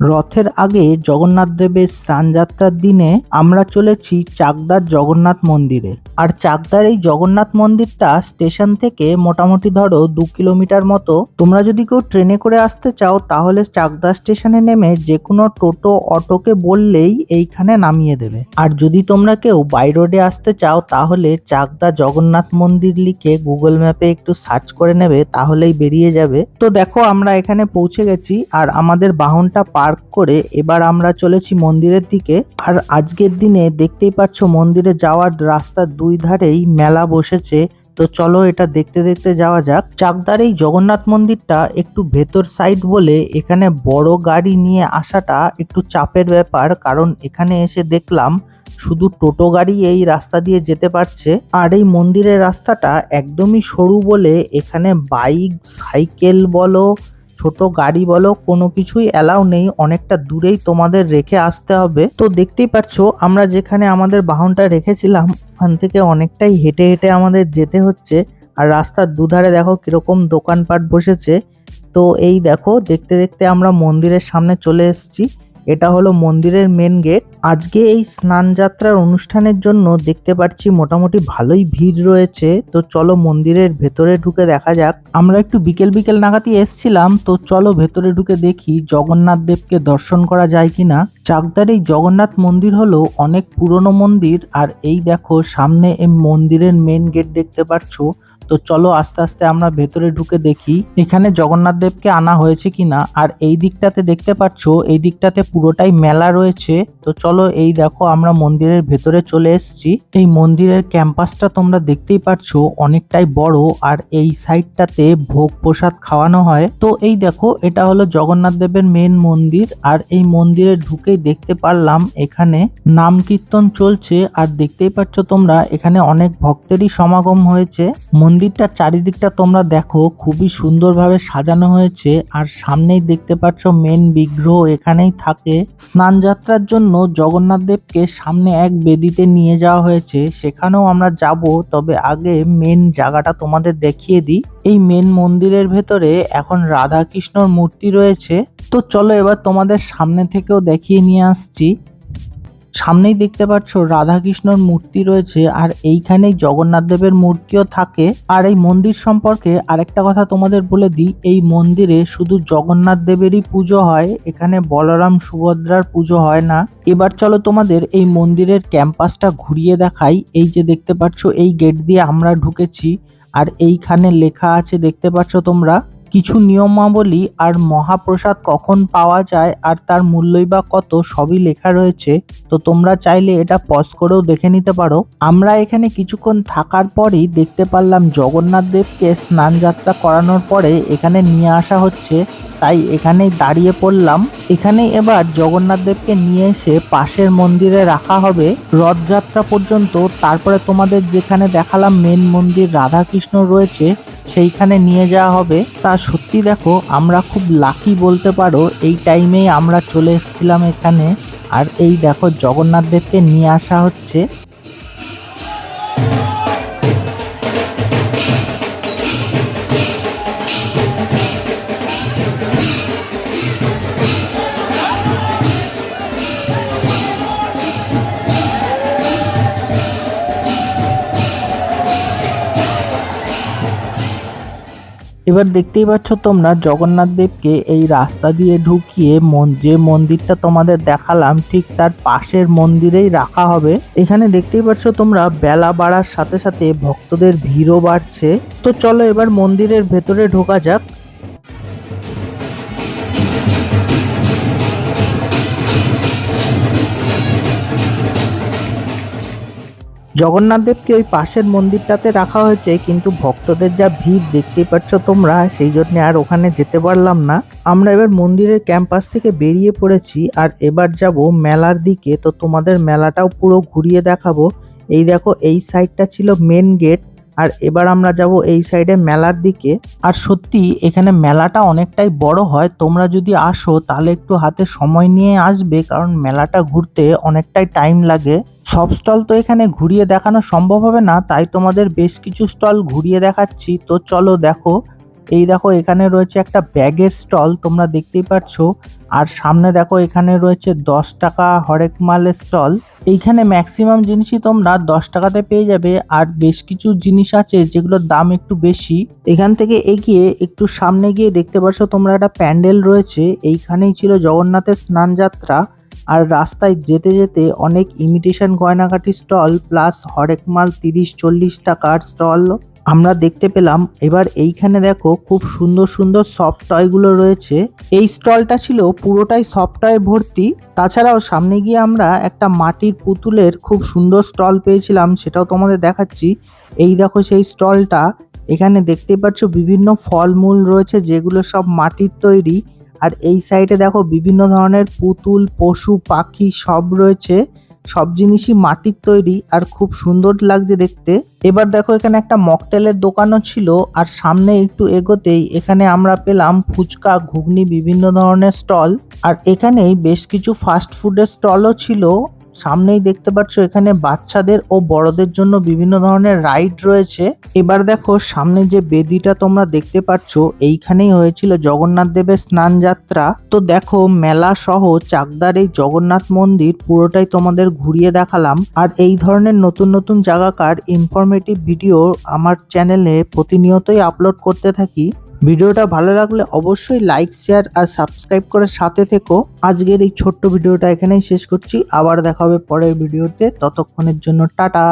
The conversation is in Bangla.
রথের আগে জগন্নাথ দেবের স্নানযাত্রার দিনে আমরা চলেছি চাকদার জগন্নাথ মন্দিরে। আর চাকদার এই জগন্নাথ মন্দিরটা স্টেশন থেকে মোটামুটি ধরো 2 কিলোমিটার মতো। তোমরা যদি কেউ ট্রেনে করে আসতে চাও তাহলে চাকদা স্টেশনে নেমে যে কোনো টোটো অটোকে বললেই এইখানে নামিয়ে দেবে। আর যদি তোমরা কেউ বাই রোডে আসতে চাও তাহলে চাকদা জগন্নাথ মন্দির লিখে গুগল ম্যাপে একটু সার্চ করে নেবে, তাহলেই বেরিয়ে যাবে। তো দেখো আমরা এখানে পৌঁছে গেছি আর আমাদের বাহনটা পার্ক করে এবার আমরা চলেছি মন্দিরের দিকে। আর আজকের দিনে দেখতেই পাচ্ছ মন্দিরে যাওয়ার রাস্তার দুই ধারেই মেলা বসেছে। তো চলো এটা দেখতে দেখতে যাওয়া যাক। চাকদার এই জগন্নাথ মন্দিরটা একটু ভেতর সাইড বলে এখানে বড় গাড়ি নিয়ে আসাটা একটু চাপের ব্যাপার, কারণ এখানে এসে দেখলাম শুধু টোটো গাড়ি এই রাস্তা দিয়ে যেতে পারছে। আর এই মন্দিরের রাস্তাটা একদমই সরু বলে এখানে বাইক, সাইকেল বলো, ছোট গাড়ি বলো, কোনো কিছুই অ্যালাউ নেই। অনেকটা দূরেই তোমাদের রেখে আসতে হবে। তো দেখতেই পাচ্ছ আমরা যেখানে আমাদের বাহনটা রেখেছিলাম ওখান থেকে অনেকটাই হেঁটে হেঁটে আমাদের যেতে হচ্ছে। আর রাস্তার দুধারে দেখো কিরকম দোকানপাট বসেছে। তো এই দেখো দেখতে দেখতে আমরা মন্দিরের সামনে চলে এসেছি। এটা হলো মন্দিরের মেন গেট। আজকে এই স্নান যাত্রার অনুষ্ঠানের জন্য দেখতে পাচ্ছি মোটামুটি ভালোই ভিড় রয়েছে। তো চলো মন্দিরের ভেতরে ঢুকে দেখা যাক। আমরা একটু বিকেল বিকেল নাগাদই এসছিলাম, তো চলো ভেতরে ঢুকে দেখি জগন্নাথ দেবকে দর্শন করা যায় কিনা। চাকদার এই জগন্নাথ মন্দির হলো অনেক পুরনো মন্দির। আর এই দেখো সামনে এই মন্দিরের মেন গেট দেখতে পাচ্ছ। তো চলো আস্তে আস্তে আমরা ভেতরে ঢুকে দেখি এখানে জগন্নাথ দেবকে আনা হয়েছে কিনা। আর এই দিকটাতে দেখতে পাচ্ছ এই দিকটাতে পুরোটাই মেলা রয়েছে। তো চলো এই দেখো আমরা মন্দিরের ভেতরে চলে এসেছি। এই মন্দিরের ক্যাম্পাসটা তোমরা দেখতেই পাচ্ছ অনেকটাই বড়। আর এই সাইডটাতে ভোগ প্রসাদ খাওয়ানো হয়। তো এই দেখো এটা হলো জগন্নাথ দেবের মেন মন্দির। আর এই মন্দিরে ঢুকেই দেখতে পারলাম এখানে নাম কীর্তন চলছে। আর দেখতেই পাচ্ছ তোমরা এখানে অনেক ভক্তেরই সমাগম হয়েছে। মন্দিরটার চারিদিকটা তোমরা দেখো খুবই সুন্দরভাবে সাজানো হয়েছে। আর সামনেই দেখতে পাচ্ছ মেন বিগ্রহ এখানেই থাকে। স্নান যাত্রার জন্য জগন্নাথ দেবকে সামনে এক বেদিতে নিয়ে যাওয়া হয়েছে, সেখানেও আমরা যাব। তবে আগে মেন জায়গাটা তোমাদের দেখিয়ে দিই। এই মেন মন্দিরের ভেতরে এখন রাধা কৃষ্ণর মূর্তি রয়েছে। তো চলো এবার তোমাদের সামনে থেকেও দেখিয়ে নিয়ে আসছি। সামনেই দেখতে পাচ্ছ রাধা কৃষ্ণর মূর্তি রয়েছে। আর এইখানেই জগন্নাথ দেবের মূর্তিও থাকে। আর এই মন্দির সম্পর্কে আরেকটা কথা তোমাদের বলে দিই, এই মন্দিরে শুধু জগন্নাথ দেবেরই পুজো হয়, এখানে বলরাম সুভদ্রার পুজো হয় না। এবার চলো তোমাদের এই মন্দিরের ক্যাম্পাসটা ঘুরিয়ে দেখাই। এই যে দেখতে পাচ্ছ এই গেট দিয়ে আমরা ঢুকেছি। আর এইখানে লেখা আছে দেখতে পাচ্ছ তোমরা কিছু নিয়মাবলী আর মহাপ্রসাদ কখন পাওয়া যায় আর তার মূল্যই বা কত, সবই লেখা রয়েছে। তো তোমরা চাইলে এটা পজ করেও দেখে নিতে পারো। আমরা এখানে কিছুক্ষণ থাকার পরেই দেখতে পারলাম জগন্নাথ দেবকে স্নান যাত্রা করানোর পরে এখানে নিয়ে আসা হচ্ছে, তাই এখানেই দাঁড়িয়ে পড়লাম। এখানেই এবার জগন্নাথ দেবকে নিয়ে এসে পাশের মন্দিরে রাখা হবে রথযাত্রা পর্যন্ত। তারপরে তোমাদের যেখানে দেখালাম মেন মন্দির রাধাকৃষ্ণ রয়েছে সেইখানে নিয়ে যাওয়া হবে। তা সত্যি দেখো আমরা খুব লাকি বলতে পারো, এই টাইমেই আমরা চলে এসেছিলাম এখানে। আর এই দেখো জগন্নাথ দেবকে নিয়ে আসা হচ্ছে। এবার দেখতেই পাচ্ছ তোমরা জগন্নাথ দেবকে এই রাস্তা দিয়ে ঢুকিয়ে যে মন্দিরটা তোমাদের দেখালাম ঠিক তার পাশের মন্দিরেই রাখা হবে। এখানে দেখতেই পাচ্ছ তোমরা বেলা বাড়ার সাথে সাথে ভক্তদের ভিড়ও বাড়ছে। তো চলো এবার মন্দিরের ভেতরে ঢোকা যাক। জগন্নাথ দেবকে ওই পাশের মন্দিরটাতে রাখা হয়েছে, কিন্তু ভক্তদের যা ভিড় দেখতেই পাচ্ছ তোমরা, সেই জন্য আর ওখানে যেতে পারলাম না। আমরা এবার মন্দিরের ক্যাম্পাস থেকে বেরিয়ে পড়েছি আর এবার যাব মেলার দিকে। তো তোমাদের মেলাটাও পুরো ঘুরিয়ে দেখাবো। এই দেখো এই সাইডটা ছিল মেন গেট, আর এবার আমরা যাব এই সাইডে মেলার দিকে। আর সত্যি এখানে মেলাটা অনেকটাই বড় হয়। তোমরা যদি আসো তাহলে একটু হাতে সময় নিয়ে আসবে, কারণ মেলাটা ঘুরতে অনেকটাই টাইম লাগে। সব স্টল তো এখানে ঘুরিয়ে দেখানো সম্ভব হবে না, তাই তোমাদের বেশ কিছু স্টল ঘুরিয়ে দেখাচ্ছি। তো চলো দেখো এই দেখো এখানে রয়েছে একটা ব্যাগের স্টল, তোমরা দেখতেই পাচ্ছ। আর সামনে দেখো এখানে রয়েছে 10 টাকা হরেক মালের স্টল। এইখানে ম্যাক্সিমাম জিনিসই তোমরা 10 টাকাতে পেয়ে যাবে, আর বেশ কিছু জিনিস আছে যেগুলোর দাম একটু বেশি। এখান থেকে এগিয়ে একটু সামনে গিয়ে দেখতে পাচ্ছ তোমরা একটা প্যান্ডেল রয়েছে, এইখানেই ছিল জগন্নাথের স্নান যাত্রা। আর রাস্তায় যেতে যেতে অনেক ইমিটেশন গয়নাকাটি স্টল প্লাস হরেক মাল 30-40 টাকার স্টল আমরা দেখতে পেলাম। এবার এইখানে দেখো খুব সুন্দর সুন্দর সফট টয়গুলো রয়েছে। এই স্টলটা ছিল পুরোটাই সফট টয় ভর্তি। তাছাড়াও সামনে গিয়ে আমরা একটা মাটির পুতুলের খুব সুন্দর স্টল পেয়েছিলাম, সেটাও তোমাদের দেখাচ্ছি। এই দেখো সেই স্টলটা। এখানে দেখতেই পাচ্ছ বিভিন্ন ফলমূল রয়েছে যেগুলো সব মাটির তৈরি। আর এই সাইডে দেখো বিভিন্ন ধরনের পুতুল, পশু পাখি সব রয়েছে। সব জিনিসই মাটির তৈরি আর খুব সুন্দর লাগছে দেখতে। এবার দেখো এখানে একটা মকটেলের দোকানও ছিল। আর সামনে একটু এগোতেই এখানে আমরা পেলাম ফুচকা, ঘুগনি, বিভিন্ন ধরনের স্টল। আর এখানেই বেশ কিছু ফাস্ট ফুডের স্টলও ছিল। সামনেই দেখতে পাচ্ছ এখানে বাচ্চাদের ও বড়দের জন্য বিভিন্ন ধরনের রাইড রয়েছে। এবার দেখো সামনে যে বেদিটা তোমরা দেখতে পাচ্ছ, এইখানেই হয়েছিল জগন্নাথ দেবের স্নান যাত্রা। তো দেখো মেলা সহ চাকদার এই জগন্নাথ মন্দির পুরোটাই তোমাদের ঘুরিয়ে দেখালাম। আর এই ধরনের নতুন নতুন জায়গাকার ইনফরমেটিভ ভিডিও আমার চ্যানেলে প্রতিনিয়তই আপলোড করতে থাকি। ভিডিওটা ভালো লাগলে অবশ্যই লাইক, শেয়ার আর সাবস্ক্রাইব করে সাথে থেকো। আজকের এই ছোট্ট ভিডিওটা এখানেই শেষ করছি, আবার দেখা হবে পরের ভিডিওতে। ততক্ষণের জন্য টাটা।